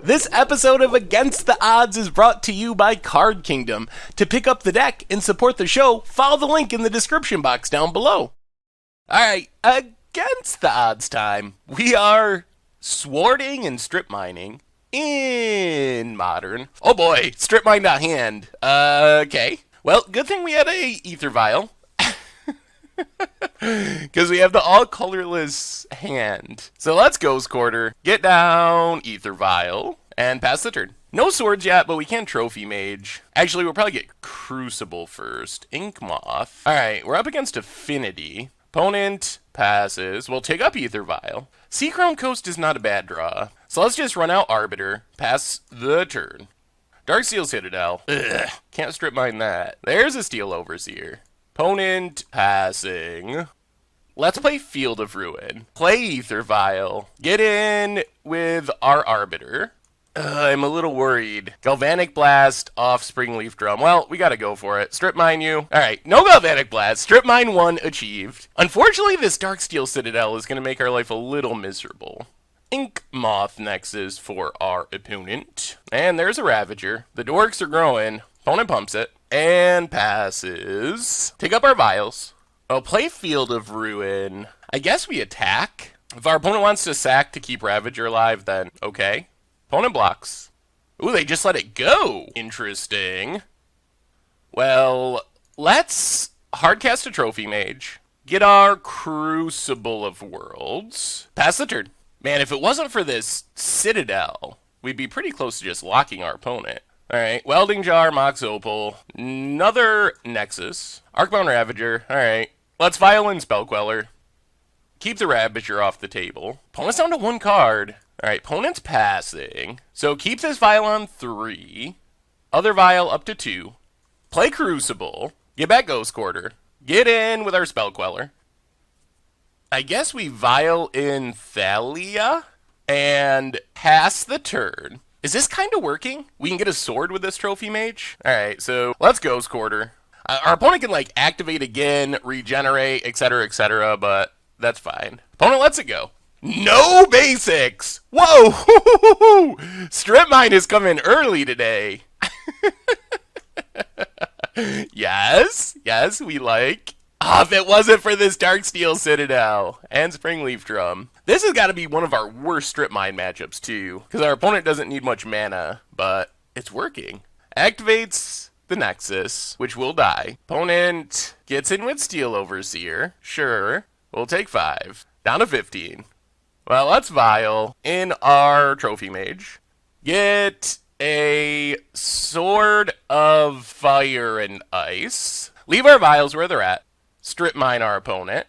This episode of Against the Odds is brought to you by Card Kingdom. To pick up the deck and support the show, follow the link in the description box down below. Alright, Against the Odds time. We are swording and strip mining in Modern. Oh boy, strip mine.hand. Okay. Well, good thing we had a Ether Vial. Because we have the all-colorless hand. So let's Ghost Quarter, get down Ether Vial, and pass the turn. No swords yet, but we can Trophy Mage. Actually, we'll probably get Crucible first. Ink Moth. Alright, we're up against Affinity. Opponent passes. We'll take up Ether Vial. Seachrome Coast is not a bad draw. So let's just run out Arbiter, pass the turn. Darksteel Citadel. Ugh, can't strip mine that. There's a Steel Overseer. Opponent passing. Let's play Field of Ruin. Play Ether Vial. Get in with our Arbiter. I'm a little worried. Galvanic Blast off Springleaf Drum. Well, we gotta go for it. Strip mine you. Alright, no Galvanic Blast. Strip mine 1 achieved. Unfortunately, this Darksteel Citadel is gonna make our life a little miserable. Ink Moth Nexus for our opponent. And there's a Ravager. The dorks are growing. Opponent pumps it. And passes. Take up our vials. I'll play Field of Ruin. I guess we attack. If our opponent wants to sack to keep Ravager alive, then okay. Opponent blocks. Ooh, they just let it go. Interesting. Well, let's hardcast a Trophy Mage. Get our Crucible of Worlds. Pass the turn. Man, if it wasn't for this Citadel, we'd be pretty close to just locking our opponent. Alright, Welding Jar, Mox Opal, another Nexus, Arcbound Ravager. Alright, let's Vial in Spell Queller. Keep the Ravager off the table. Opponent's down to 1 card. Alright, opponent's passing. So keep this Vial on 3. Other Vial up to 2. Play Crucible. Get back Ghost Quarter. Get in with our Spell Queller. I guess we Vial in Thalia and pass the turn. Is this kind of working? We can get a sword with this Trophy Mage? Alright, so let's Ghost Quarter. Our opponent can, like, activate again, regenerate, etc., but that's fine. Opponent lets it go. No basics! Whoa! Strip Mine is coming early today. Yes, we like. Oh, if it wasn't for this Darksteel Citadel and Springleaf Drum. This has got to be one of our worst strip mine matchups, too. Because our opponent doesn't need much mana, but it's working. Activates the Nexus, which will die. Opponent gets in with Steel Overseer. Sure. We'll take 5. Down to 15. Well, let's Vial in our Trophy Mage. Get a Sword of Fire and Ice. Leave our Vials where they're at. Strip mine our opponent.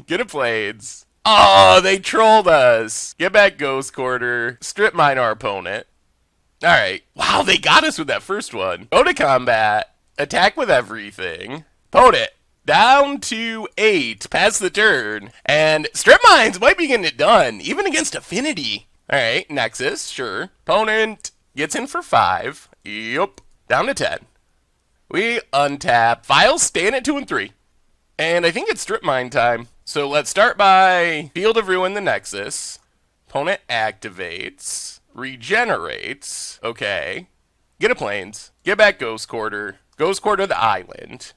Get a Blades. Oh, they trolled us. Get back Ghost Quarter. Strip mine our opponent. Alright. Wow, they got us with that first one. Go to combat. Attack with everything. Opponent. Down to 8. Pass the turn. And strip mines might be getting it done. Even against Affinity. Alright, Nexus. Sure. Opponent gets in for 5. Yup. Down to 10. We untap. Vials staying at 2 and 3. And I think it's strip mine time. So let's start by Field of Ruin the Nexus. Opponent activates. Regenerates. Okay. Get a Plains. Get back Ghost Quarter. Ghost Quarter the island.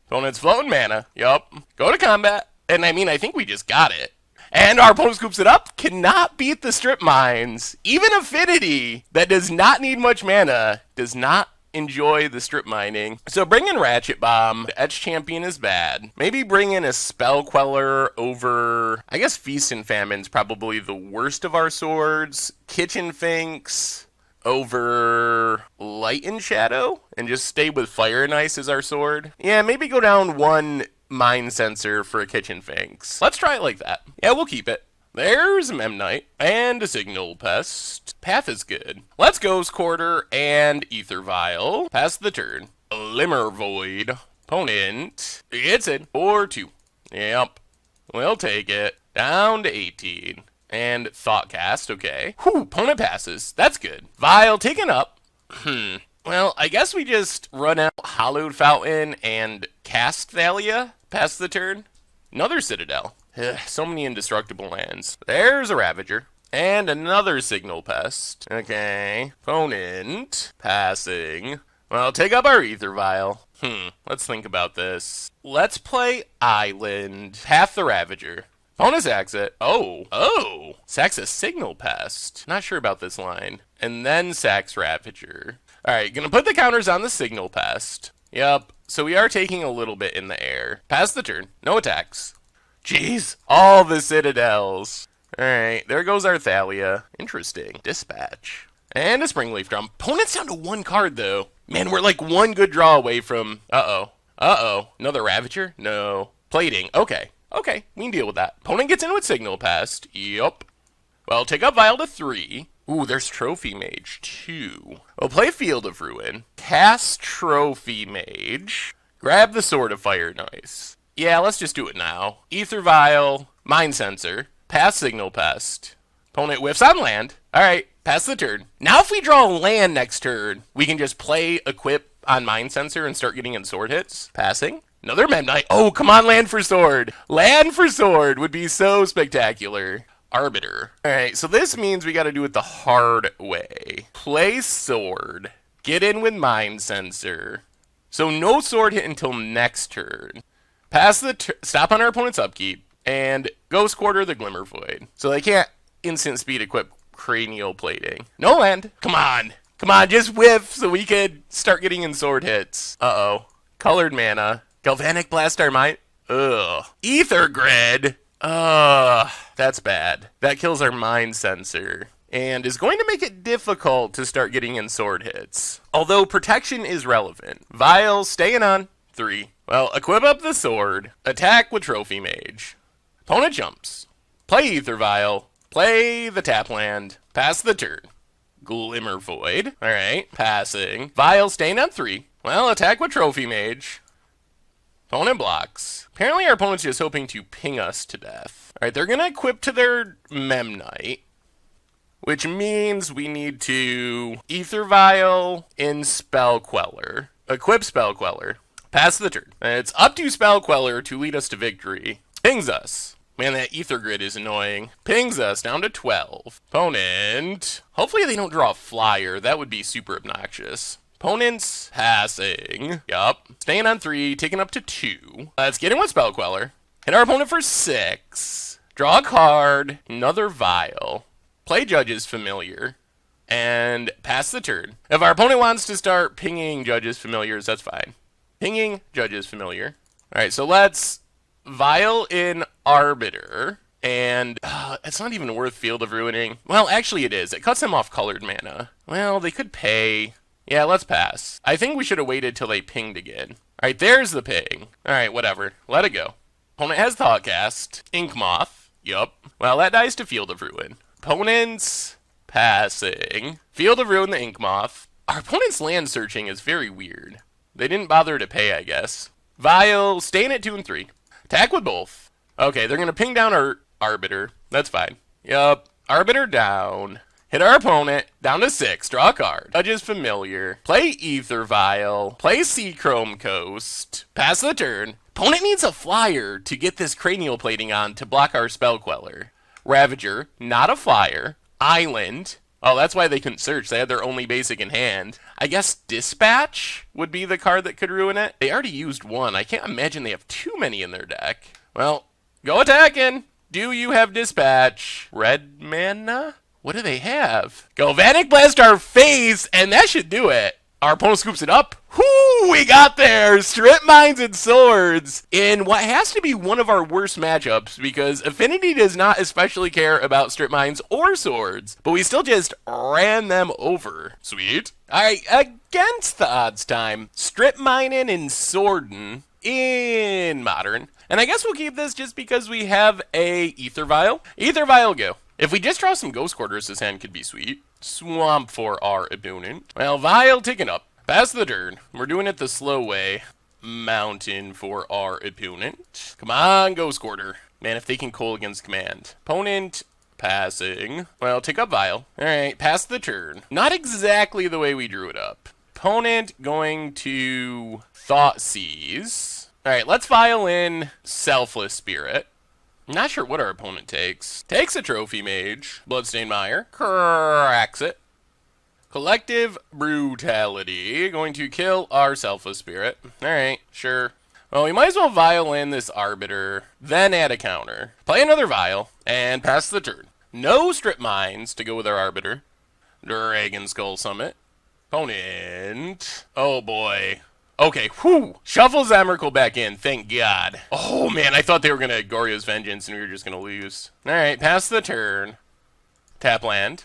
Opponent's floating mana. Yup. Go to combat. And I mean, I think we just got it. And our opponent scoops it up. Cannot beat the strip mines. Even Affinity, that does not need much mana, does not enjoy the strip mining. So bring in Ratchet Bomb. The Etch Champion is bad. Maybe bring in a Spell Queller over, I guess Feast and Famine's probably the worst of our swords. Kitchen Finks over Light and Shadow, and just stay with Fire and Ice as our sword. Yeah, maybe go down 1 Mind Sensor for a Kitchen Finks. Let's try it like that. Yeah, we'll keep it. There's a Memnite and a Signal Pest. Path is good. Let's Ghost Quarter and Ether Vial. Pass the turn. Glimmer Void. Opponent gets in for 2. Yep. We'll take it. Down to 18. And Thoughtcast, okay. Whew, opponent passes. That's good. Vial taken up. Well, I guess we just run out Hallowed Fountain and cast Thalia. Pass the turn. Another Citadel. Ugh, so many indestructible lands. There's a Ravager. And another Signal Pest. Okay. Opponent. Passing. Well, take up our Ether Vial. Let's think about this. Let's play Island. Half the Ravager. Opponent sacks it. Oh. Sacks a Signal Pest. Not sure about this line. And then sacks Ravager. Alright, gonna put the counters on the Signal Pest. Yep. So we are taking a little bit in the air. Pass the turn. No attacks. Jeez. All the Citadels. Alright, there goes our Thalia. Interesting. Dispatch. And a Springleaf Drum. Opponent's down to one card, though. Man, we're like one good draw away from... Uh-oh. Another Ravager? No. Plating. Okay, we can deal with that. Opponent gets in with Signal Pest. Yup. Well, take up Vial to 3. Ooh, there's Trophy Mage, 2. We'll play Field of Ruin. Cast Trophy Mage. Grab the Sword of Fire. Nice. Yeah, let's just do it now. Ether Vial. Mind Sensor. Pass Signal Pest. Opponent whiffs on land. Alright, pass the turn. Now if we draw land next turn, we can just play Equip on Mind Sensor and start getting in sword hits. Passing. Another Memnite. Oh, come on, land for sword. Land for sword would be so spectacular. Arbiter. Alright, so this means we gotta do it the hard way. Play sword. Get in with Mind Sensor. So no sword hit until next turn. Pass the stop on our opponent's upkeep. And Ghost Quarter the Glimmer Void. So they can't instant speed equip Cranial Plating. No land. Come on, just whiff so we could start getting in sword hits. Uh-oh. Colored mana. Galvanic Blast our mind. Ugh. Ether Grid. That's bad. That kills our Mind Sensor. And is going to make it difficult to start getting in sword hits. Although protection is relevant. Vial staying on 3. Well, equip up the sword. Attack with Trophy Mage. Opponent jumps. Play Ether Vial. Play the tap land. Pass the turn. Glimmer Void. Alright, passing. Vial staying on 3. Well, attack with Trophy Mage. Opponent blocks. Apparently our opponent's just hoping to ping us to death. Alright, they're gonna equip to their Memnite. Which means we need to Ether Vial in Spell Queller. Equip Spell Queller. Pass the turn. And it's up to Spell Queller to lead us to victory. Pings us. Man, that Ether Grid is annoying. Pings us down to 12. Opponent. Hopefully they don't draw a flyer. That would be super obnoxious. Opponent's passing. Yup. Staying on 3, taking up to 2. Let's get in with Spell Queller. Hit our opponent for 6. Draw a card. Another Vial. Play Judge's Familiar. And pass the turn. If our opponent wants to start pinging Judge's Familiars, that's fine. Pinging Judge's Familiar. Alright, so let's Vial in Arbiter. And it's not even worth Field of Ruining. Well, actually it is. It cuts them off colored mana. Well, they could pay. Yeah, let's pass. I think we should have waited till they pinged again. Alright, there's the ping. Alright, whatever. Let it go. Opponent has Thoughtcast. Ink Moth. Yup. Well, that dies to Field of Ruin. Opponent's passing. Field of Ruin the Ink Moth. Our opponent's land searching is very weird. They didn't bother to pay, I guess. Vial, staying at 2 and 3. Attack with both. Okay, they're gonna ping down our Arbiter. That's fine. Yup. Arbiter down. Hit our opponent. Down to 6. Draw a card. Judge's Familiar. Play Ether Vial. Play Seachrome Coast. Pass the turn. Opponent needs a flyer to get this Cranial Plating on to block our Spell Queller. Ravager. Not a flyer. Island. Oh, that's why they couldn't search. They had their only basic in hand. I guess Dispatch would be the card that could ruin it. They already used one. I can't imagine they have too many in their deck. Well, go attacking. Do you have Dispatch? Red mana? What do they have? Galvanic Blast our face, and that should do it. Our opponent scoops it up. Whoo, we got there. Strip Mines and Swords in what has to be one of our worst matchups because Affinity does not especially care about Strip Mines or Swords, but we still just ran them over. Sweet. All right, against the odds time, Strip Mining and Swordin in Modern. And I guess we'll keep this just because we have a Ether Vial. Ether Vial go. If we just draw some Ghost Quarters, this hand could be sweet. Swamp for our opponent. Well, Vial taken up. Pass the turn. We're doing it the slow way. Mountain for our opponent. Come on, Ghost Quarter. Man, if they can call against command. Opponent passing. Well, take up Vial. Alright, pass the turn. Not exactly the way we drew it up. Opponent going to Thoughtseize. Alright, let's Vial in Selfless Spirit. I'm not sure what our opponent takes. Takes a Trophy Mage. Bloodstained Mire. Cracks it. Collective Brutality. Going to kill our Selfless Spirit. Alright, sure. Well, we might as well Violin this Arbiter, then add a counter. Play another Vial, and pass the turn. No Strip Mines to go with our Arbiter. Dragon Skull Summit. Opponent. Oh boy. Okay, whew. Shuffles Emrakul back in, thank God. Oh man, I thought they were gonna Goryo's Vengeance and we were just gonna lose. Alright, pass the turn. Tap land.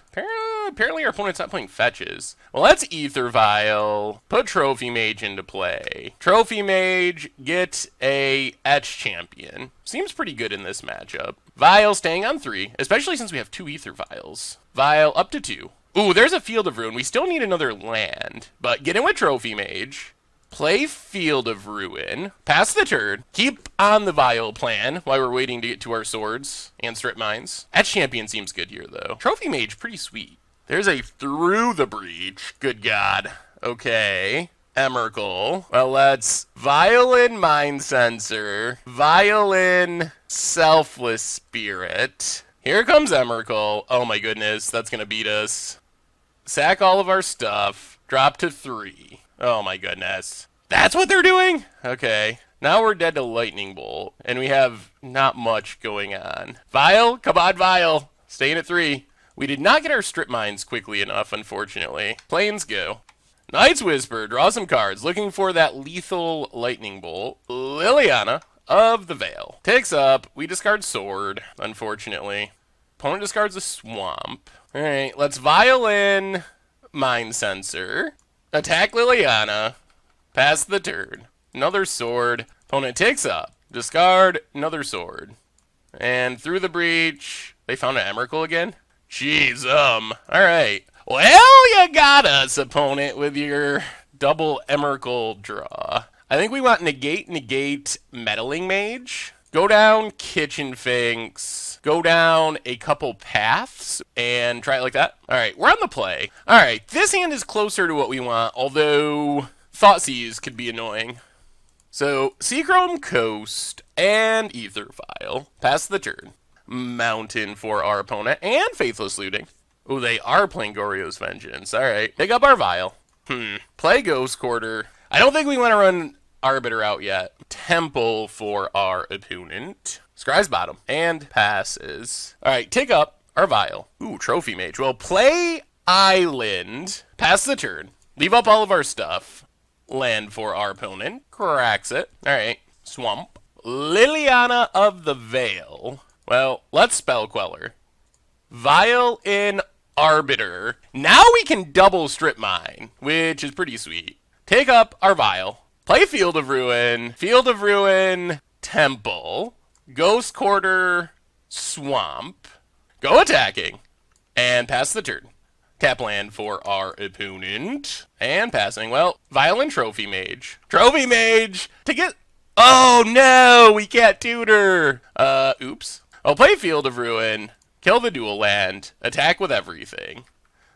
Apparently our opponent's not playing fetches. Well, let's Ether Vial. Put Trophy Mage into play. Trophy Mage, get a Etch Champion. Seems pretty good in this matchup. Vial staying on 3, especially since we have 2 Ether Vials. Vial up to 2. Ooh, there's a Field of Ruin. We still need another land. But get in with Trophy Mage. Play Field of Ruin. Pass the turn. Keep on the Vial plan while we're waiting to get to our swords and strip mines. Etch Champion seems good here, though. Trophy Mage, pretty sweet. There's a Through the Breach. Good God. Okay. Emrakul. Well, let's Violin Mind Sensor. Violin Selfless Spirit. Here comes Emrakul. Oh my goodness, that's gonna beat us. Sack all of our stuff. Drop to 3. Oh my goodness. That's what they're doing? Okay. Now we're dead to Lightning Bolt, and we have not much going on. Vial? Come on, Vial. Staying at 3. We did not get our strip mines quickly enough, unfortunately. Planes go. Knight's Whisper. Draw some cards. Looking for that lethal Lightning Bolt. Liliana of the Veil. Takes up. We discard Sword, unfortunately. Opponent discards a Swamp. Alright, let's Violin Mind Sensor. Attack Liliana. Pass the turn. Another Sword. Opponent takes up. Discard another Sword. And Through the Breach. They found an Emrakul again? Jeez, alright. Well, you got us, opponent, with your double Emrakul draw. I think we want negate, Meddling Mage. Go down Kitchen Finks. Go down a couple paths and try it like that. Alright, we're on the play. Alright, this hand is closer to what we want, although Thoughtseize could be annoying. So, Seachrome Coast and Ether Vial. Pass the turn. Mountain for our opponent and Faithless Looting. Oh, they are playing Goryo's Vengeance. Alright, pick up our Vial. Play Ghost Quarter. I don't think we want to run Arbiter out yet. Temple for our opponent. Scry's bottom. And passes. Alright, take up our Vial. Ooh, Trophy Mage. Well, play Island. Pass the turn. Leave up all of our stuff. Land for our opponent. Cracks it. Alright, Swamp. Liliana of the Veil. Well, let's Spell Queller. Vial in Arbiter. Now we can double Strip Mine, which is pretty sweet. Take up our Vial. Play Field of Ruin. Field of Ruin. Temple. Ghost Quarter. Swamp. Go attacking. And pass the turn. Tap land for our opponent. And passing. Well, Violin Trophy Mage. Trophy Mage! To get... Oh no! We can't tutor! Oops. I'll play Field of Ruin. Kill the dual land. Attack with everything.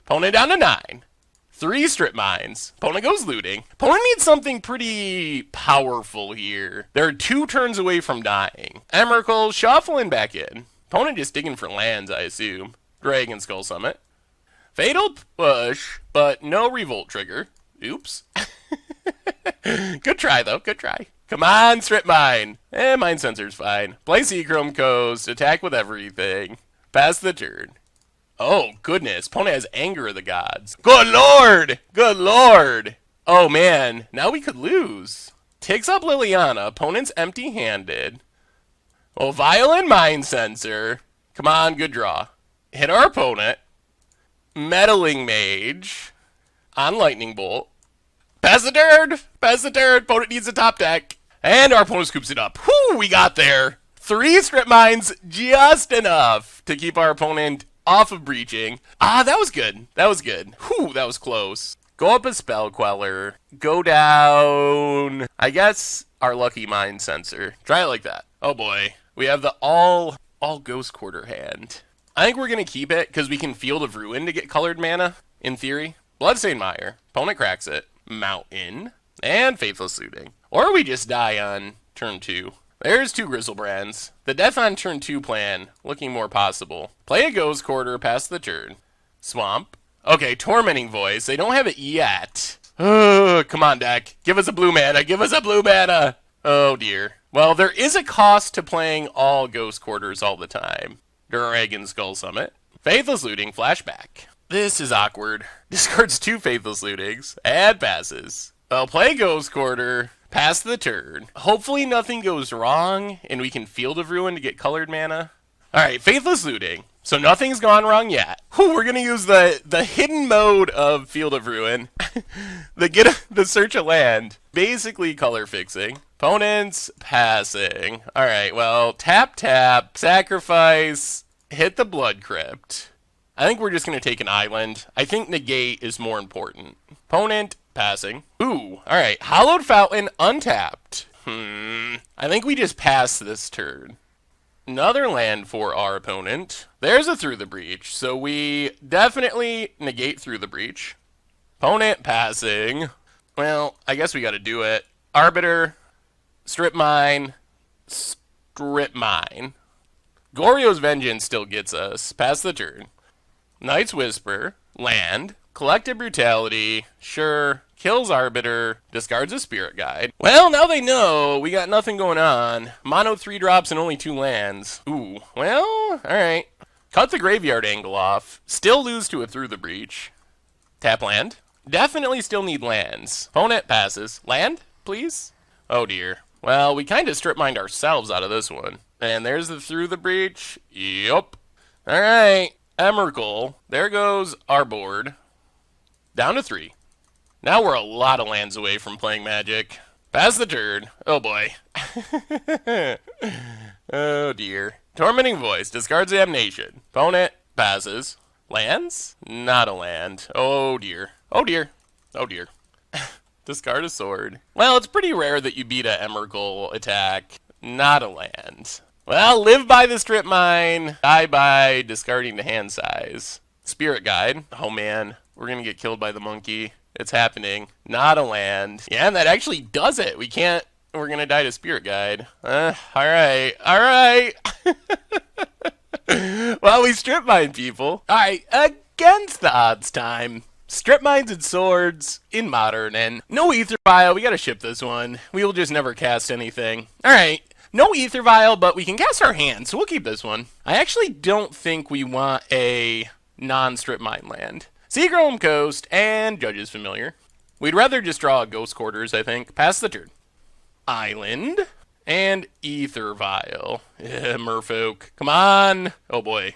Opponent down to 9. 3 strip mines. Opponent goes looting. Opponent needs something pretty powerful here. They're 2 turns away from dying. Emrakul shuffling back in. Opponent just digging for lands, I assume. Dragon Skull Summit. Fatal Push, but no Revolt trigger. Oops. Good try, though. Good try. Come on, strip mine. Mind Sensor's fine. Play Seachrome Coast. Attack with everything. Pass the turn. Oh, goodness. Opponent has Anger of the Gods. Good lord! Good lord! Oh, man. Now we could lose. Takes up Liliana. Opponent's empty-handed. Well, Violin Mind Sensor. Come on, good draw. Hit our opponent. Meddling Mage. On Lightning Bolt. Pass the turn! Pass the turn! Opponent needs a top deck. And our opponent scoops it up. Whew, we got there. 3 strip mines, just enough to keep our opponent off of breaching. Ah, that was good. That was good. Whew, that was close. Go up a Spell Queller. Go down, I guess, our Lucky Mind Sensor. Try it like that. Oh boy. We have the all Ghost Quarter hand. I think we're going to keep it because we can Field of Ruin to get colored mana, in theory. Bloodstained Mire. Opponent cracks it. Mountain. And Faithless Looting. Or we just die on turn 2. There's 2 Grizzlebrands. The death on turn 2 plan, looking more possible. Play a Ghost Quarter past the turn. Swamp. Okay, Tormenting Voice. They don't have it yet. Come on, deck. Give us a blue mana. Give us a blue mana. Oh, dear. Well, there is a cost to playing all Ghost Quarters all the time. Dragon Skull Summit. Faithless Looting. Flashback. This is awkward. Discards 2 Faithless Lootings. Add passes. Well, play Ghost Quarter. Pass the turn. Hopefully nothing goes wrong, and we can Field of Ruin to get colored mana. Alright, Faithless Looting. So nothing's gone wrong yet. Whew, we're going to use the hidden mode of Field of Ruin. the search of land. Basically color fixing. Opponents passing. Alright, well, tap, sacrifice, hit the Blood Crypt. I think we're just going to take an island. I think negate is more important. Opponent passing. Ooh, alright. Hallowed Fountain untapped. I think we just pass this turn. Another land for our opponent. There's a Through the Breach, so we definitely negate Through the Breach. Opponent passing. Well, I guess we gotta do it. Arbiter, Strip Mine, Strip Mine. Goryo's Vengeance still gets us. Pass the turn. Knight's Whisper, land. Collective Brutality, sure. Kills Arbiter, discards a Spirit Guide. Well, now they know we got nothing going on. Mono 3 drops and only 2 lands. Ooh, well, alright. Cut the Graveyard Angle off. Still lose to a Through the Breach. Tap land. Definitely still need lands. Opponent passes. Land, please? Oh dear. Well, we kind of strip mined ourselves out of this one. And there's the Through the Breach. Yup. Alright. Emrakul. There goes our board. Down to 3. Now we're a lot of lands away from playing Magic. Pass the turn. Oh boy. Oh dear. Tormenting Voice. Discards Damnation. Opponent passes. Lands? Not a land. Oh dear. Oh dear. Oh dear. Discard a sword. Well, it's pretty rare that you beat a Emrakul attack. Not a land. Well, live by the Strip Mine. Die by discarding the hand size. Spirit Guide. Oh man. We're going to get killed by the monkey. It's happening. Not a land. Yeah, and that actually does it. We can't. We're going to die to Spirit Guide. Alright. Alright. Well, we strip mine people. Alright, against the odds time. Strip mines and swords in modern, and no Ether Vial. We got to ship this one. We will just never cast anything. Alright. No Ether Vial, but we can cast our hand, so we'll keep this one. I actually don't think we want a non-strip mine land. Seagrown Coast, and Judge's Familiar. We'd rather just draw a Ghost Quarters, I think. Pass the turn. Island, and Ether Vial. Merfolk. Come on! Oh boy.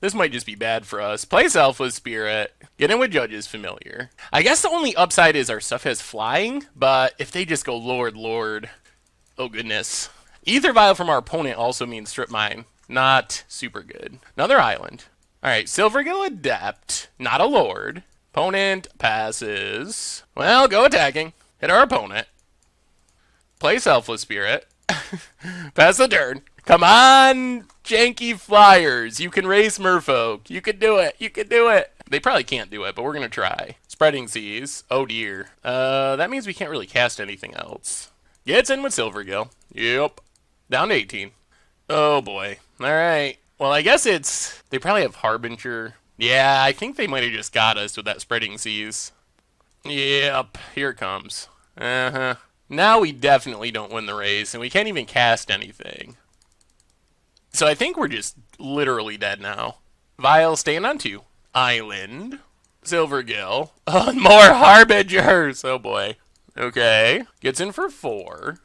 This might just be bad for us. Play Selfless Spirit. Get in with Judge's Familiar. I guess the only upside is our stuff has flying, but if they just go Lord. Oh goodness. Ether Vial from our opponent also means strip mine. Not super good. Another island. Alright, Silvergill Adept, not a Lord. Opponent passes. Well, go attacking. Hit our opponent. Play Selfless Spirit. Pass the turn. Come on, janky flyers. You can race Merfolk. You can do it. You can do it. They probably can't do it, but we're going to try. Spreading Seas. Oh, dear. That means we can't really cast anything else. Gets in with Silvergill. Yep. Down to 18. Oh, boy. Alright. Well, I guess it's... They probably have Harbinger. Yeah, I think they might have just got us with that Spreading Seas. Yep, here it comes. Now we definitely don't win the race, and we can't even cast anything. So I think we're just literally dead now. Vial staying on 2. Island. Silvergill. Oh, more Harbingers! Oh boy. Okay. Gets in for 4.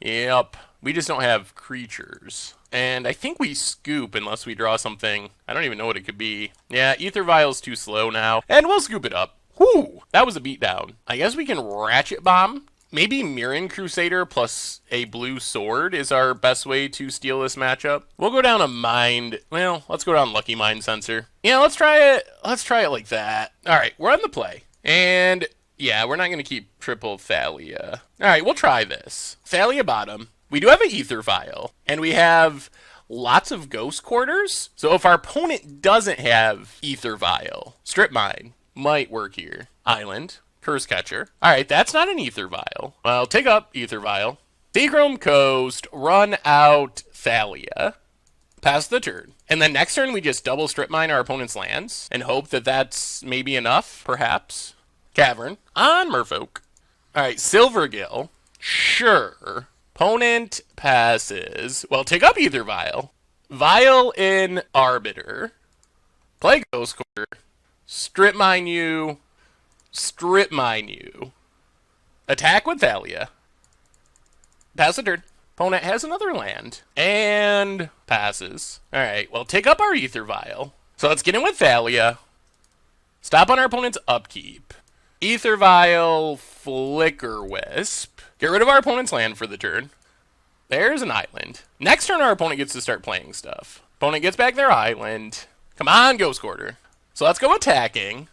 Yep. We just don't have creatures. And I think we scoop unless we draw something. I don't even know what it could be. Yeah, Ether Vial's too slow now. And we'll scoop it up. Whew! That was a beatdown. I guess we can Ratchet Bomb. Maybe Mirren Crusader plus a blue sword is our best way to steal this matchup. We'll go down a Mind. Well, let's go down Lucky Mind Sensor. Yeah, let's try it. Let's try it like that. Alright, we're on the play. And yeah, we're not going to keep triple Thalia. Alright, we'll try this. Thalia bottom. We do have an Ether Vial, and we have lots of Ghost Quarters. So if our opponent doesn't have Ether Vial, Strip Mine might work here. Island, Curse Catcher. Alright, that's not an Ether Vial. Well, take up Ether Vial. Seachrome Coast, run out Thalia, pass the turn. And then next turn we just double strip mine our opponent's lands and hope that that's maybe enough, perhaps. Cavern on Merfolk. Alright, Silvergill. Sure. Opponent passes. Well, take up Ether Vial. Vial in Arbiter. Play Ghost Quarter. Strip mine you. Strip mine you. Attack with Thalia. Pass the turn. Opponent has another land. And passes. Alright, well, take up our Ether Vial. So let's get in with Thalia. Stop on our opponent's upkeep. Ether Vial, Flicker Wisp. Get rid of our opponent's land for the turn. There's an island. Next turn, our opponent gets to start playing stuff. Opponent gets back their island. Come on, Ghost Quarter. So let's go attacking.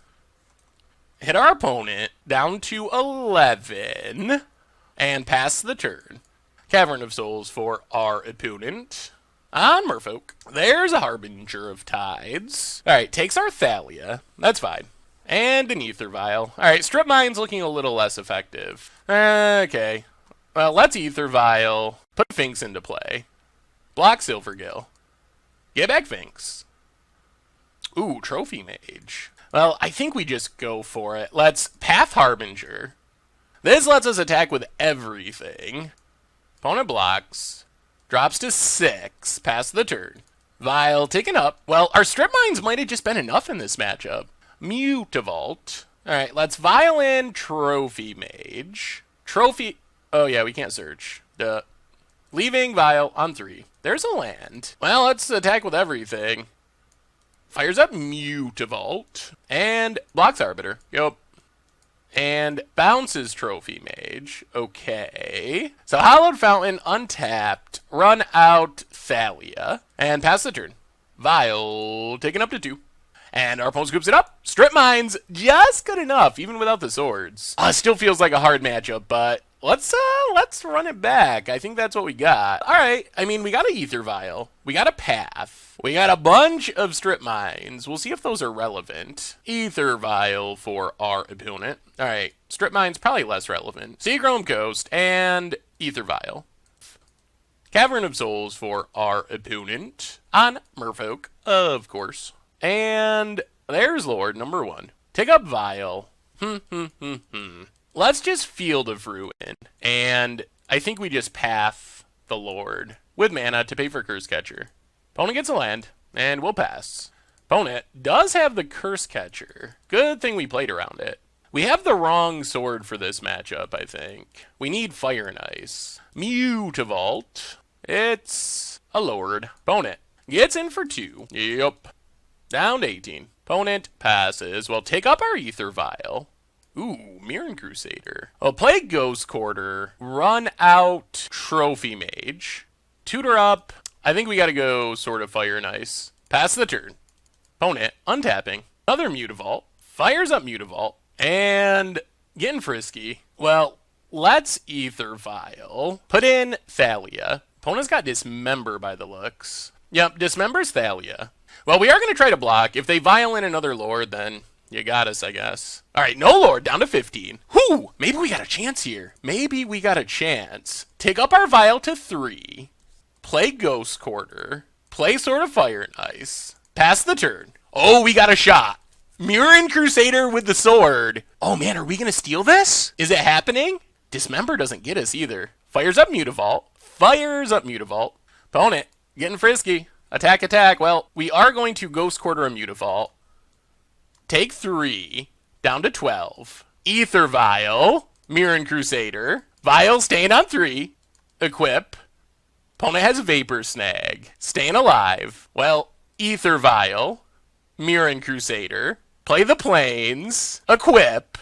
Hit our opponent down to 11. And pass the turn. Cavern of Souls for our opponent. On Merfolk. There's a Harbinger of Tides. Alright, takes our Thalia. That's fine. And an Ether Vial. Alright, Strip Mine's looking a little less effective. Okay. Well, let's Ether Vial. Put Finks into play. Block Silvergill. Get back Finks. Ooh, Trophy Mage. Well, I think we just go for it. Let's Path Harbinger. This lets us attack with everything. Opponent blocks. Drops to 6. Pass the turn. Vial taken up. Well, our Strip Mines might have just been enough in this matchup. Mutavault. Alright, let's Vial in Trophy Mage. Trophy... Oh, yeah, we can't search. Duh. Leaving Vial on 3. There's a land. Well, let's attack with everything. Fires up Mutavault. And blocks Arbiter. Yup. And bounces Trophy Mage. Okay. So Hallowed Fountain, untapped. Run out Thalia. And pass the turn. Vial taken up to 2. And our opponent scoops it up. Strip Mines, just good enough, even without the swords. Still feels like a hard matchup, but let's run it back. I think that's what we got. All right. I mean, we got an Ether Vial. We got a Path. We got a bunch of Strip Mines. We'll see if those are relevant. Ether Vial for our opponent. All right. Strip Mines probably less relevant. Seachrome Coast and Ether Vial. Cavern of Souls for our opponent on Merfolk, of course. And there's Lord number 1. Take up Vial. Let's just Field of Ruin. And I think we just Path the Lord with mana to pay for Curse Catcher. Opponent gets a land, and we'll pass. Opponent does have the Curse Catcher. Good thing we played around it. We have the wrong sword for this matchup, I think. We need Fire and Ice. Mutavault. It's a Lord. Opponent gets in for 2. Yup. Down to 18. Opponent passes. Well, take up our Ether Vial. Ooh, Mirren Crusader. Well, play Ghost Quarter. Run out Trophy Mage. Tutor up. I think we gotta go Sword of Fire and Ice. Pass the turn. Opponent untapping. Another Mutavault. Fires up Mutavault. And getting frisky. Well, let's Ether Vial. Put in Thalia. Opponent's got Dismember by the looks. Yep, Dismember's Thalia. Well, we are going to try to block. If they Vial in another Lord, then you got us, I guess. All right, no Lord, down to 15. Whew, maybe we got a chance here. Maybe we got a chance. Take up our Vial to 3. Play Ghost Quarter. Play Sword of Fire and Ice. Pass the turn. Oh, we got a shot. Mirren Crusader with the sword. Oh, man, are we going to steal this? Is it happening? Dismember doesn't get us either. Fires up Mutavault. Fires up Mutavault. Opponent getting frisky. Attack, attack. Well, we are going to Ghost Quarter a Mutavault. Take 3. Down to 12. Ether Vial. Mirren Crusader. Vial staying on 3. Equip. Opponent has Vapor Snag. Staying alive. Well, Ether Vial. Mirren Crusader. Play the Plains. Equip.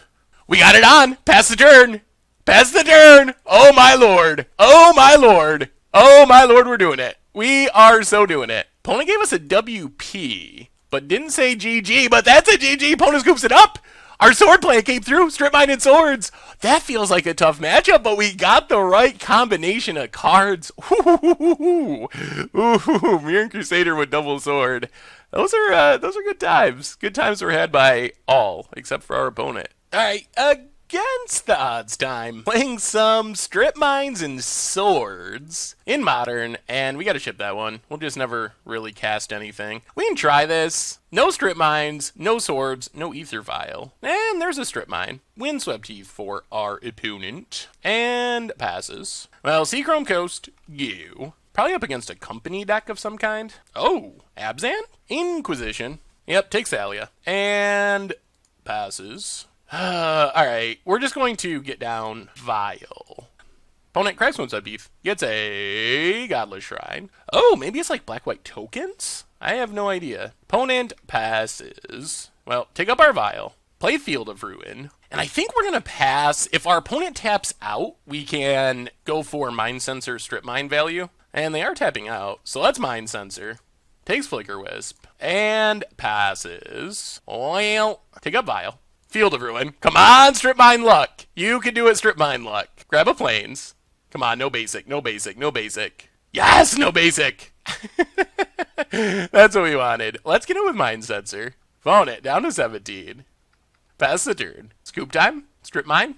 We got it on. Pass the turn. Pass the turn. Oh, my lord. Oh, my lord. Oh, my lord, we're doing it. We are so doing it. Opponent gave us a WP, but didn't say GG, but that's a GG. Opponent scoops it up. Our sword play came through. Strip Mine and Swords. That feels like a tough matchup, but we got the right combination of cards. Ooh, Mirren Crusader with double sword. Those are good times. Good times were had by all, except for our opponent. All right, against the odds time. Playing some strip mines and swords in modern, and we gotta ship that one. We'll just never really cast anything. We can try this. No strip mines, no swords, no ether vial. And there's a strip mine. Windswept Heath for our opponent. And passes. Well, Seachrome Coast, you. Probably up against a company deck of some kind. Oh, Abzan? Inquisition. Yep, takes Thalia. And passes. Alright, we're just going to get down Vial. Opponent cracks Windswept Heath. Gets a Godless Shrine. Oh, maybe it's like black-white tokens? I have no idea. Opponent passes. Well, take up our Vial. Play Field of Ruin. And I think we're going to pass. If our opponent taps out, we can go for Mind Sensor Strip Mine value. And they are tapping out, so let's Mind Sensor. Takes Flicker Wisp. And passes. Well, take up Vial. Field of Ruin. Come on, Strip Mine luck. You can do it, Strip Mine luck. Grab a Plains. Come on, no basic, no basic, no basic. Yes, no basic. That's what we wanted. Let's get it with Mind Sensor. Phone it, down to 17. Pass the turn. Scoop time? Strip Mine?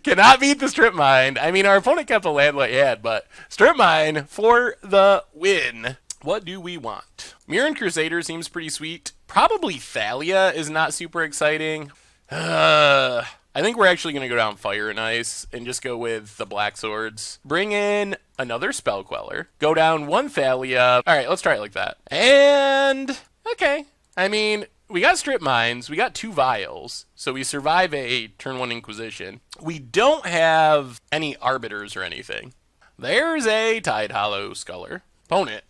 Cannot beat the Strip Mine. I mean, our opponent kept the land what he had, but Strip Mine for the win. What do we want? Mirren Crusader seems pretty sweet. Probably Thalia is not super exciting. I think we're actually going to go down Fire and Ice and just go with the Black Swords. Bring in another Spell Queller. Go down one Thalia. All right, let's try it like that. And, okay. I mean, we got Strip Mines. We got 2 Vials. So we survive a turn 1 Inquisition. We don't have any Arbiters or anything. There's a Tide Hollow Sculler. Opponent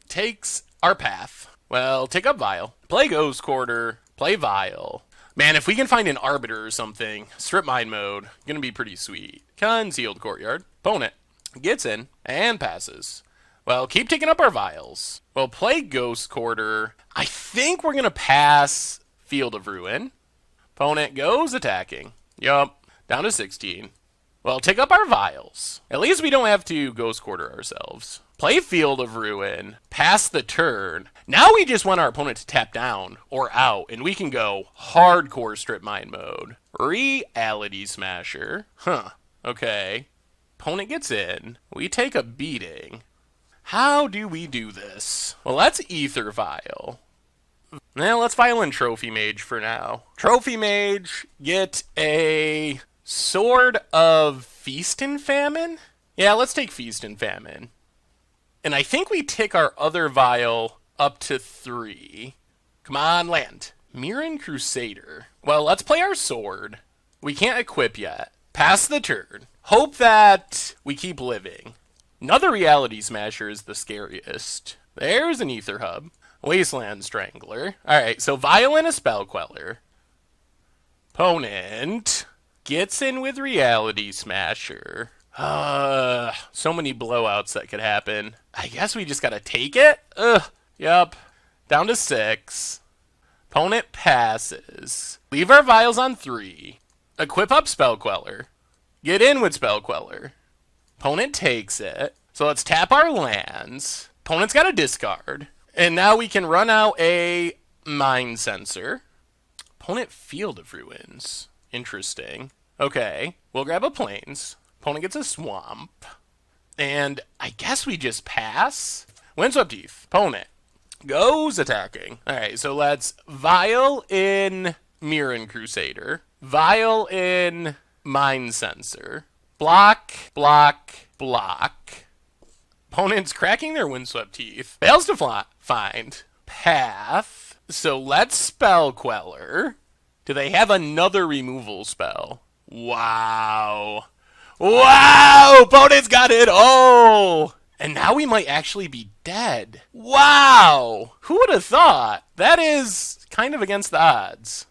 takes our path. Well, take up Vial. Play Ghost Quarter. Play Vial. Man, if we can find an Arbiter or something, Strip Mine mode, gonna be pretty sweet. Concealed Courtyard. Opponent gets in and passes. Well, keep taking up our Vials. Well, play Ghost Quarter. I think we're gonna pass Field of Ruin. Opponent goes attacking. Yup, down to 16. Well, take up our Vials. At least we don't have to Ghost Quarter ourselves. Play Field of Ruin, pass the turn. Now we just want our opponent to tap down or out, and we can go hardcore Strip Mine mode. Reality Smasher. Huh, okay. Opponent gets in. We take a beating. How do we do this? Well, let's Ether Vial. Now, let's Vial in Trophy Mage for now. Trophy Mage, get a Sword of Feast and Famine? Yeah, let's take Feast and Famine. And I think we tick our other Vial up to 3. Come on, land. Mirren Crusader. Well, let's play our sword. We can't equip yet. Pass the turn. Hope that we keep living. Another Reality Smasher is the scariest. There's an Ether Hub. Wasteland Strangler. Alright, so Vial and a Spell Queller. Opponent gets in with Reality Smasher. So many blowouts that could happen. I guess we just gotta take it? Yup. Down to 6. Opponent passes. Leave our Vials on 3. Equip up Spell Queller. Get in with Spell Queller. Opponent takes it. So let's tap our lands. Opponent's got a discard. And now we can run out a Mind Sensor. Opponent Field of Ruins. Interesting. Okay. We'll grab a Plains. Opponent gets a Swamp. And I guess we just pass. Windswept Heath. Opponent goes attacking. Alright, so let's Vial in Mirren Crusader. Vial in Mind Sensor. Block, block, block. Opponent's cracking their Windswept Heath. Fails to find. Path. So let's Spell Queller. Do they have another removal spell? Wow. Wow! Opponent's got it all! And now we might actually be dead. Wow! Who would have thought? That is kind of against the odds.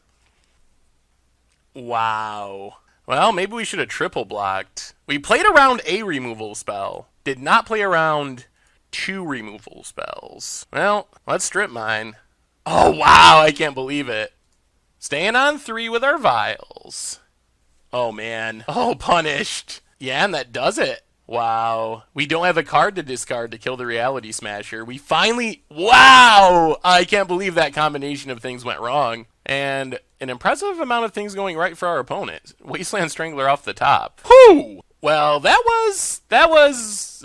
Wow. Well, maybe we should have triple blocked. We played around a removal spell. Did not play around 2 removal spells. Well, let's Strip Mine. Oh, wow! I can't believe it. Staying on 3 with our Vials. Oh, man. Oh, punished. Yeah, and that does it. Wow. We don't have a card to discard to kill the Reality Smasher. We finally... Wow! I can't believe that combination of things went wrong. And an impressive amount of things going right for our opponent. Wasteland Strangler off the top. Whew! Well, that was,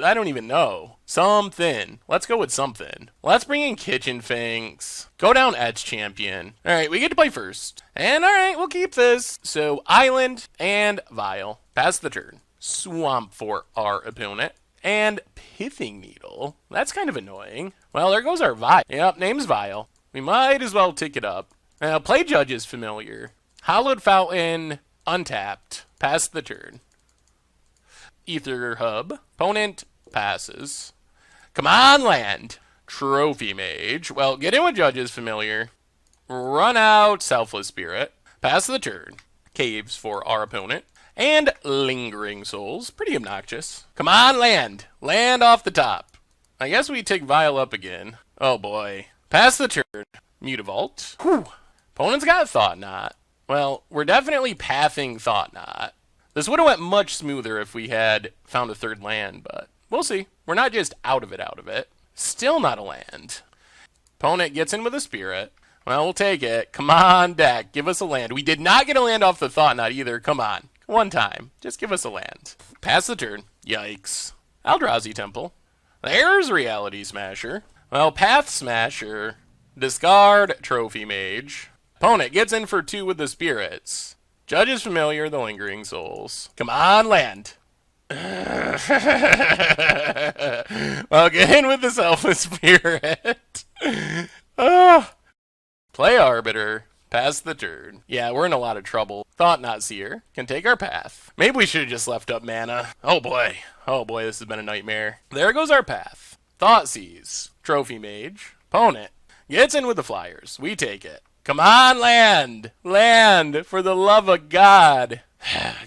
I don't even know. Something. Let's go with something. Let's bring in Kitchen Finks. Go down Edge Champion. Alright, we get to play first. And alright, we'll keep this. So, Island and Vial. Pass the turn. Swamp for our opponent. And Pithing Needle. That's kind of annoying. Well, there goes our Vial. Yep, name's Vial. We might as well tick it up. Now, play Judge's Familiar. Hallowed Fountain, untapped. Pass the turn. Ether Hub. Opponent passes. Come on, land. Trophy Mage. Well, get in with Judge's Familiar. Run out Selfless Spirit. Pass the turn. Caves for our opponent. And Lingering Souls. Pretty obnoxious. Come on, land. Land off the top. I guess we take Vial up again. Oh, boy. Pass the turn. Mutavault. Whew. Opponent's got Thought Knot. Well, we're definitely pathing Thought Knot. This would have went much smoother if we had found a third land, but we'll see. We're not just out of it. Still not a land. Opponent gets in with a Spirit. Well, we'll take it. Come on, deck. Give us a land. We did not get a land off the Thought Knot either. Come on. One time. Just give us a land. Pass the turn. Yikes. Eldrazi Temple. There's Reality Smasher. Well, Path Smasher. Discard Trophy Mage. Opponent gets in for 2 with the Spirits. Judge's Familiar, the Lingering Souls. Come on, land. Well, get in with the Selfless Spirit. Play Arbiter. Pass the turn. Yeah, we're in a lot of trouble. Thought Knot Seer can take our path. Maybe we should have just left up mana. Oh boy. Oh boy, this has been a nightmare. There goes our path. Thought Seize. Trophy Mage. Opponent gets in with the Flyers. We take it. Come on, land! Land! For the love of God!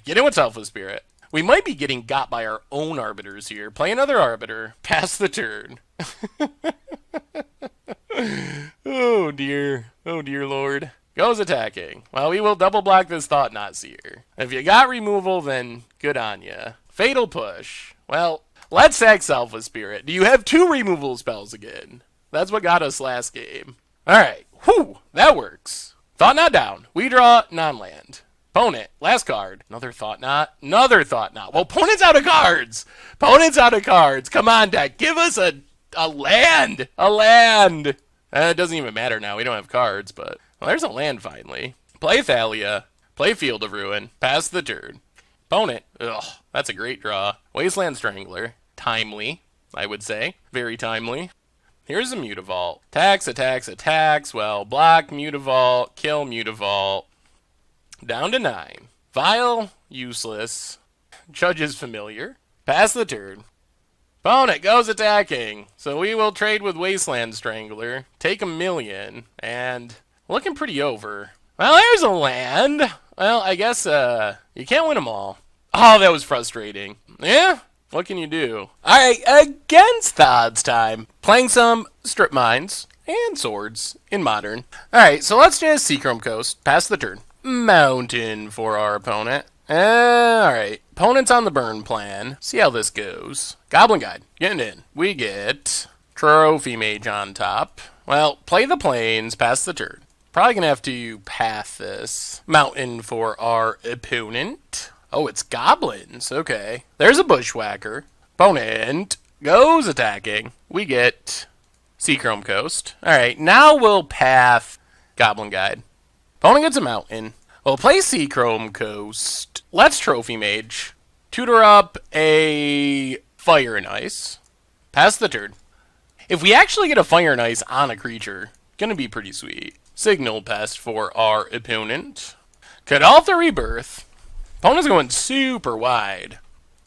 Get in with Selfless Spirit. We might be getting got by our own Arbiters here. Play another Arbiter. Pass the turn. Oh dear. Oh dear Lord. Goes attacking. Well, we will double block this Thought Knot Seer. If you got removal, then good on ya. Fatal Push. Well, let's sack Selfless Spirit. Do you have 2 removal spells again? That's what got us last game. Alright. Whew, that works. Thought Knot down. We draw non-land. Opponent, last card. Another Thought Knot. Another Thought Knot. Well, opponent's out of cards. Opponent's out of cards. Come on, deck. Give us a land. A land. It doesn't even matter now. We don't have cards, but... Well, there's a land finally. Play Thalia. Play Field of Ruin. Pass the turn. Opponent. Ugh, that's a great draw. Wasteland Strangler. Timely, I would say. Very timely. Here's a Mutavault. Attacks. Well, block Mutavault, kill Mutavault. Down to 9. Vial, useless. Judge's Familiar. Pass the turn. Opponent goes attacking. So we will trade with Wasteland Strangler. Take 1,000,000. And looking pretty over. Well, there's a land. Well, I guess you can't win them all. Oh, that was frustrating. Yeah? What can you do? Alright, against the odds time. Playing some Strip Mines and Swords in Modern. Alright, so let's just Seachrome Coast. Pass the turn. Mountain for our opponent. Alright, opponent's on the burn plan. See how this goes. Goblin Guide, getting in. We get Trophy Mage on top. Well, play the Plains, pass the turn. Probably gonna have to path this. Mountain for our opponent. Oh, it's Goblins. Okay. There's a Bushwhacker. Opponent goes attacking. We get Seachrome Coast. Alright, now we'll path Goblin Guide. Opponent gets a Mountain. We'll play Seachrome Coast. Let's Trophy Mage. Tutor up a Fire and Ice. Pass the turn. If we actually get a Fire and Ice on a creature, gonna be pretty sweet. Signal Pest for our opponent. Kadaltha Rebirth. Opponent's going super wide,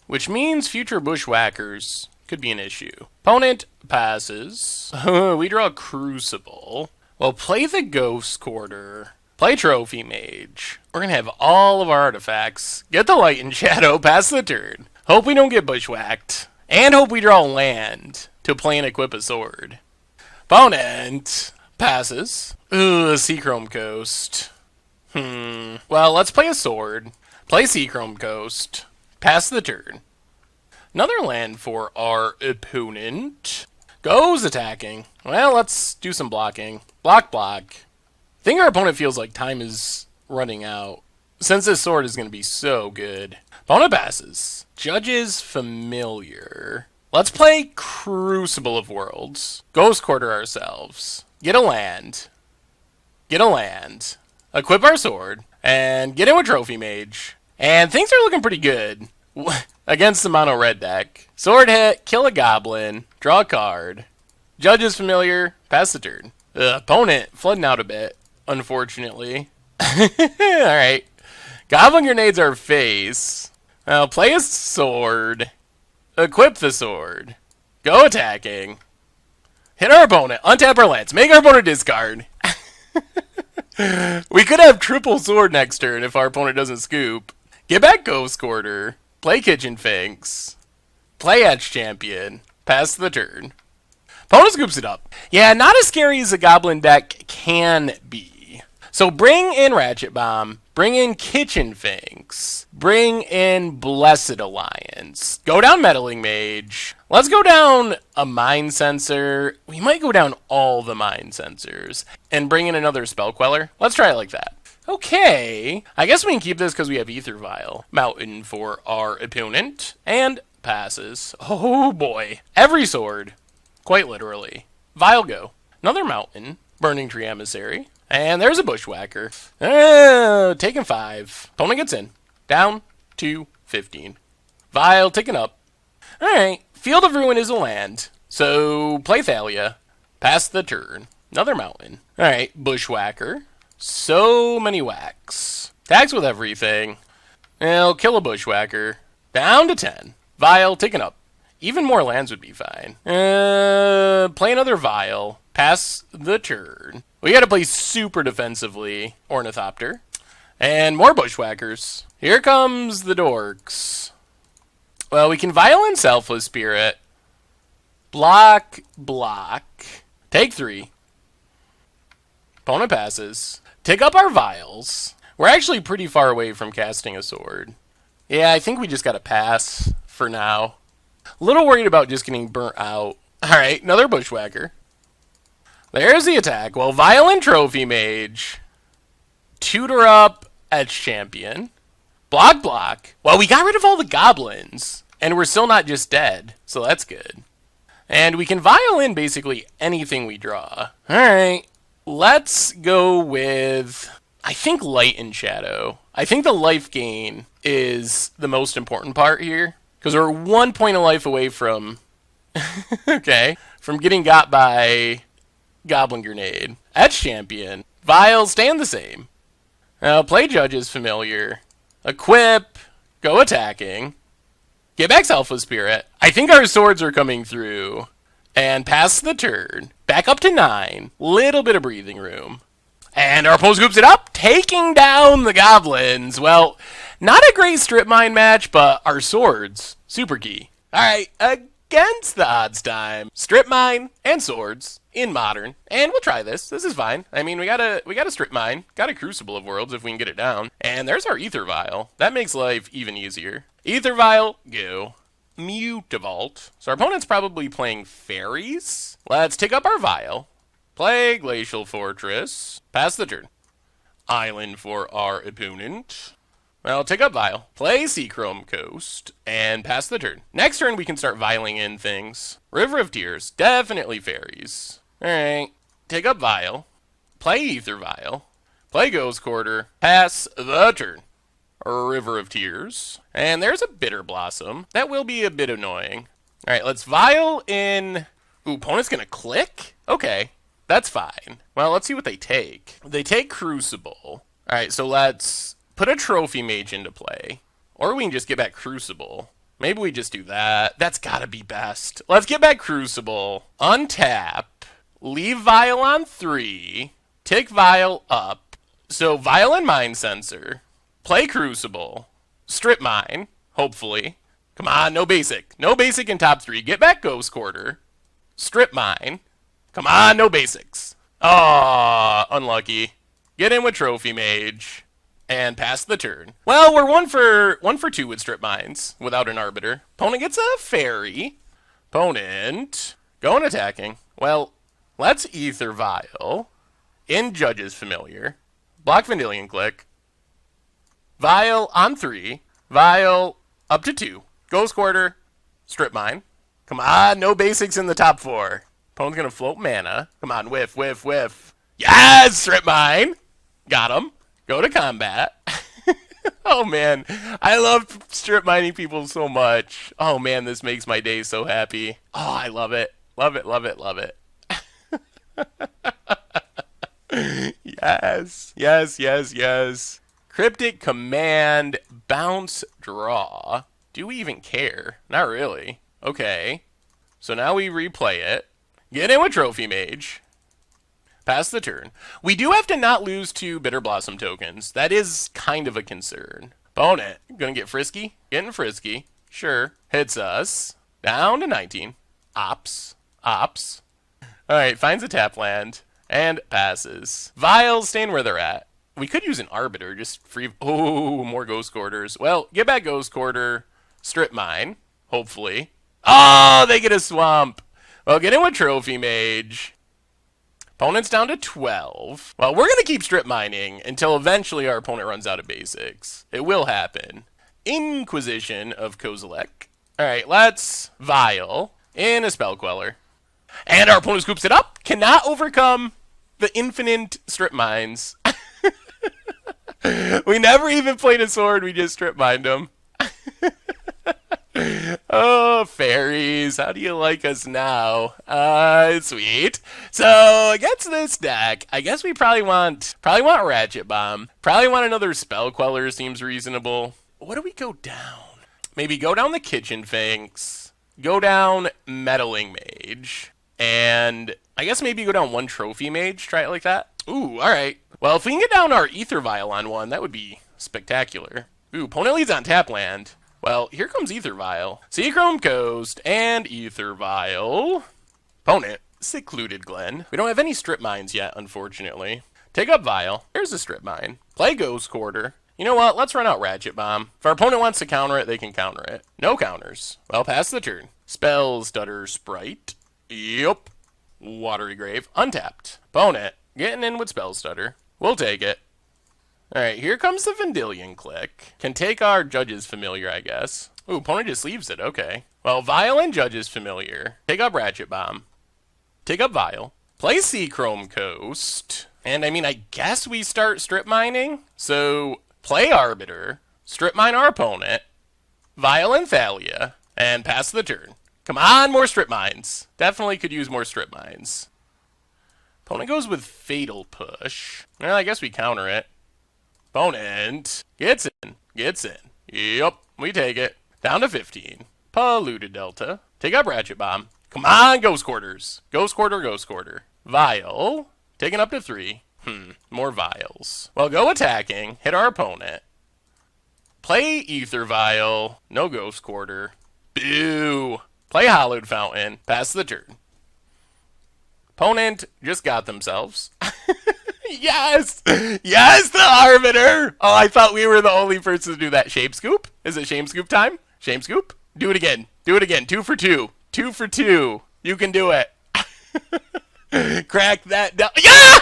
which means future Bushwhackers could be an issue. Opponent passes. We draw a Crucible. Well, play the Ghost Quarter. Play Trophy Mage. We're going to have all of our artifacts. Get the Light and Shadow, pass the turn. Hope we don't get bushwhacked. And hope we draw land to play and equip a sword. Opponent passes. Ooh, Seachrome Coast. Well, let's play a sword. Play Seachrome Coast. Pass the turn. Another land for our opponent. Goes attacking. Well, let's do some blocking. Block. I think our opponent feels like time is running out. Since this sword is going to be so good. Opponent passes. Judge's Familiar. Let's play Crucible of Worlds. Ghost Quarter ourselves. Get a land. Get a land. Equip our sword. And get in with Trophy Mage. And things are looking pretty good. Against the mono red deck. Sword hit, kill a goblin, draw a card. Judge's Familiar, pass the turn. The opponent flooding out a bit, unfortunately. Alright. Goblin Grenades our face. Now play a sword. Equip the sword. Go attacking. Hit our opponent. Untap our lands. Make our opponent discard. We could have triple sword next turn if our opponent doesn't scoop. Get back Ghost Quarter. Play Kitchen Finks. Play Edge Champion. Pass the turn. Opponent scoops it up. Yeah, not as scary as a Goblin deck can be. So bring in Ratchet Bomb. Bring in Kitchen Finks. Bring in Blessed Alliance. Go down Meddling Mage. Let's go down a Mind Sensor. We might go down all the Mind Sensors. And bring in another Spell Queller. Let's try it like that. Okay. I guess we can keep this because we have Ether Vial. Mountain for our opponent. And passes. Oh boy. Every sword. Quite literally. Vial go. Another Mountain. Burning Tree Emissary. And there's a Bushwhacker. Taking 5. Opponent gets in. Down to 15. Vial taken up. Alright. Field of Ruin is a land. So play Thalia. Pass the turn. Another Mountain. Alright. Bushwhacker. So many whacks. Attacks with everything. I'll kill a Bushwhacker. Down to 10. Vial taken up. Even more lands would be fine. Play another Vial. Pass the turn. We gotta play super defensively. Ornithopter. And more Bushwhackers. Here comes the dorks. Well, we can Vial in Selfless Spirit. Block. Take 3. Opponent passes. Take up our Vials. We're actually pretty far away from casting a sword. Yeah, I think we just gotta pass for now. A little worried about just getting burnt out. Alright, another Bushwhacker. There's the attack. Well, Violent Trophy Mage. Tutor up Edge Champion. Block. Well, we got rid of all the goblins. And we're still not just dead. So that's good. And we can Vial in basically anything we draw. Alright. Let's go with, I think, Light and Shadow. I think the life gain is the most important part here. Because we're 1 point of life away from... okay. From getting got by... Goblin Grenade. Edge Champion. Vial, stand the same. Now, play Judge's Familiar. Equip. Go attacking. Get back Selfless Spirit. I think our swords are coming through. And pass the turn. Back up to 9. Little bit of breathing room. And our opponent scoops it up. Taking down the Goblins. Well, not a great strip mine match, but our swords. Super key. Alright, against the odds time. Strip mine and swords. In Modern. And we'll try this. This is fine. I mean, we got a Strip Mine. Got a Crucible of Worlds if we can get it down. And there's our Ether Vial. That makes life even easier. Ether Vial, go. Mutavault. So our opponent's probably playing Fairies. Let's take up our Vial. Play Glacial Fortress. Pass the turn. Island for our opponent. Well, take up Vial. Play Seachrome Coast. And pass the turn. Next turn, we can start vialing in things. River of Tears. Definitely Fairies. Alright. Take up Vial. Play Ether Vial. Play Ghost Quarter. Pass the turn. River of Tears. And there's a Bitter Blossom. That will be a bit annoying. Alright, let's Vial in... Ooh, opponent's gonna click? Okay. That's fine. Well, let's see what they take. They take Crucible. Alright, so let's put a Trophy Mage into play. Or we can just get back Crucible. Maybe we just do that. That's gotta be best. Let's get back Crucible. Untap. Leave Vial on 3. Tick Vial up. So Vial and Mind Sensor. Play Crucible. Strip Mine. Hopefully. Come on, no basic. No basic in top 3. Get back Ghost Quarter. Strip Mine. Come on, no basics. Ah, unlucky. Get in with Trophy Mage. And pass the turn. Well, we're one for 2 with Strip Mines. Without an Arbiter. Opponent gets a Fairy. Opponent. Going attacking. Well, let's Ether Vial. In Judge's Familiar. Block Vendilion Click. Vial on 3. Vial up to 2. Ghost Quarter. Strip Mine. Come on, no basics in the top 4. Opponent's going to float mana. Come on, whiff, whiff, whiff. Yes! Strip Mine. Got him. Go to combat. Oh, man. I love strip mining people so much. Oh, man, this makes my day so happy. Oh, I love it. Love it, love it, love it. Yes. Yes, yes, yes. Cryptic Command. Bounce Draw. Do we even care? Not really. Okay. So now we replay it. Get in with Trophy Mage. Pass the turn. We do have to not lose 2 Bitter Blossom tokens. That is kind of a concern. Opponent. Gonna get frisky? Getting frisky. Sure. Hits us. Down to 19. Ops. Ops. Alright, finds a tap land. And passes. Vials staying where they're at. We could use an Arbiter. Just free... Oh, more Ghost Quarters. Well, get back Ghost Quarter. Strip Mine. Hopefully. Oh, they get a Swamp. Well, get in with Trophy Mage. Opponent's down to 12. Well, we're going to keep strip mining until eventually our opponent runs out of basics. It will happen. Inquisition of Kozilek. Alright, let's Vial in a Spell Queller. And our opponent scoops it up. Cannot overcome the infinite strip mines. We never even played a sword, we just strip mined them. Oh, Fairies, how do you like us now? Sweet. So, against this deck, I guess we probably want Ratchet Bomb. Probably want another Spell Queller, seems reasonable. What do we go down? Maybe go down the Kitchen Finks. Go down Meddling Mage. And I guess maybe go down 1 Trophy Mage, try it like that. Ooh, alright. Well, if we can get down our Ether Vial on 1, that would be spectacular. Ooh, opponent leads on tap land. Well, here comes Ether Vial. Seachrome Coast and Ether Vial. Opponent, Secluded Glen. We don't have any strip mines yet, unfortunately. Take up Vial. Here's a strip mine. Play Ghost Quarter. You know what? Let's run out Ratchet Bomb. If our opponent wants to counter it, they can counter it. No counters. Well, pass the turn. Spell Stutter Sprite. Yup. Watery Grave. Untapped. Opponent, getting in with Spell Stutter. We'll take it. Alright, here comes the Vendilion Click. Can take our Judge's Familiar, I guess. Ooh, opponent just leaves it, okay. Well, Vial and Judge's Familiar. Take up Ratchet Bomb. Take up Vial. Play Seachrome Coast. And, I mean, I guess we start strip mining. So, play Arbiter. Strip mine our opponent. Vial and Thalia. And pass the turn. Come on, more strip mines. Definitely could use more strip mines. Opponent goes with Fatal Push. Well, I guess we counter it. Opponent gets in. Gets in. Yup, we take it. Down to 15. Polluted Delta. Take up Ratchet Bomb. Come on, Ghost Quarters. Ghost Quarter, Ghost Quarter. Vial. Taking up to 3. More Vials. Well, go attacking. Hit our opponent. Play Ether Vial. No Ghost Quarter. Boo. Play Hallowed Fountain. Pass the turn. Opponent just got themselves. Yes! Yes, the Arbiter! Oh, I thought we were the only person to do that. Shape Scoop? Is it Shame Scoop time? Shame Scoop? Do it again. Do it again. 2 for 2. 2 for 2. You can do it. Crack that down. Yeah!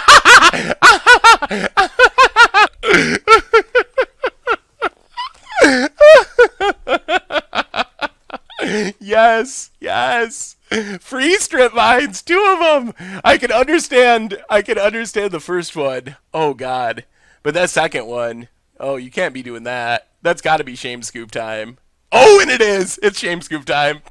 Yes! Yes! Free strip mines, 2 of them. I can understand the first one. Oh god. But that second one, oh, you can't be doing that. That's got to be Shame Scoop time. Oh, and it is. It's Shame Scoop time.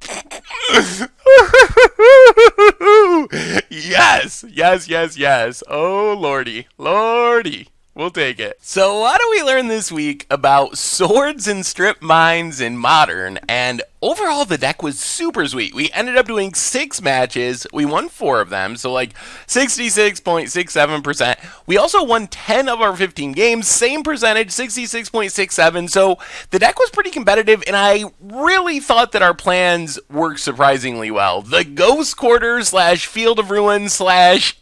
Yes. Yes, yes, yes. Oh, lordy. Lordy. We'll take it. So what do we learn this week about swords and strip mines in Modern? And overall, the deck was super sweet. We ended up doing 6 matches. We won 4 of them, so like 66.67%. We also won 10 of our 15 games, same percentage, 66.67. So the deck was pretty competitive, and I really thought that our plans worked surprisingly well. The Ghost Quarter / Field of Ruin /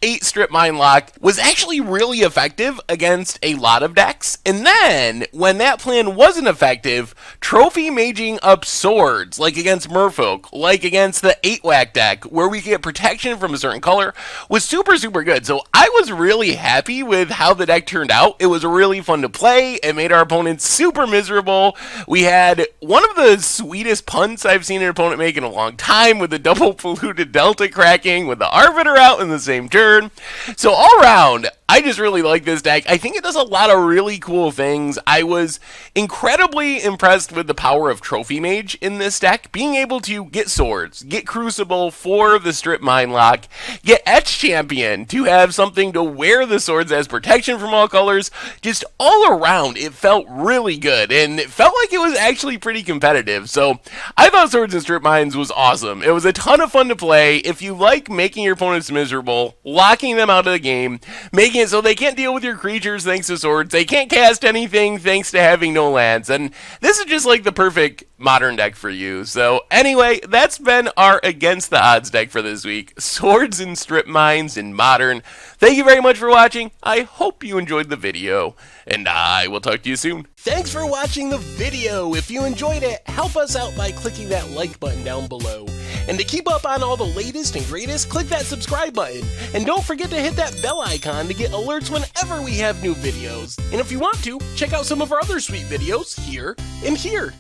8 strip mine lock was actually really effective against against a lot of decks, and then, when that plan wasn't effective, trophy maging up swords, like against Merfolk, like against the 8-whack deck, where we get protection from a certain color, was super, super good. So I was really happy with how the deck turned out. It was really fun to play. It made our opponents super miserable. We had one of the sweetest punts I've seen an opponent make in a long time, with the double polluted Delta cracking, with the Arbiter out in the same turn. So all around, I just really like this deck. I think it does a lot of really cool things. I was incredibly impressed with the power of Trophy Mage in this deck. Being able to get swords, get Crucible for the Strip Mine Lock, get Etch Champion to have something to wear the swords as protection from all colors. Just all around, it felt really good, and it felt like it was actually pretty competitive. So I thought Swords and Strip Mines was awesome. It was a ton of fun to play. If you like making your opponents miserable, locking them out of the game, making it so they can't deal with your creatures thanks to swords, they can't cast anything thanks to having no lands, and this is just like the perfect modern deck for you. So anyway, that's been our Against the Odds deck for this week. Swords and Strip Mines in Modern. Thank you very much for watching. I hope you enjoyed the video, and I will talk to you soon. Thanks for watching the video. If you enjoyed it, help us out by clicking that like button down below. And to keep up on all the latest and greatest, click that subscribe button. And don't forget to hit that bell icon to get alerts whenever we have new videos. And if you want to, check out some of our other sweet videos here and here.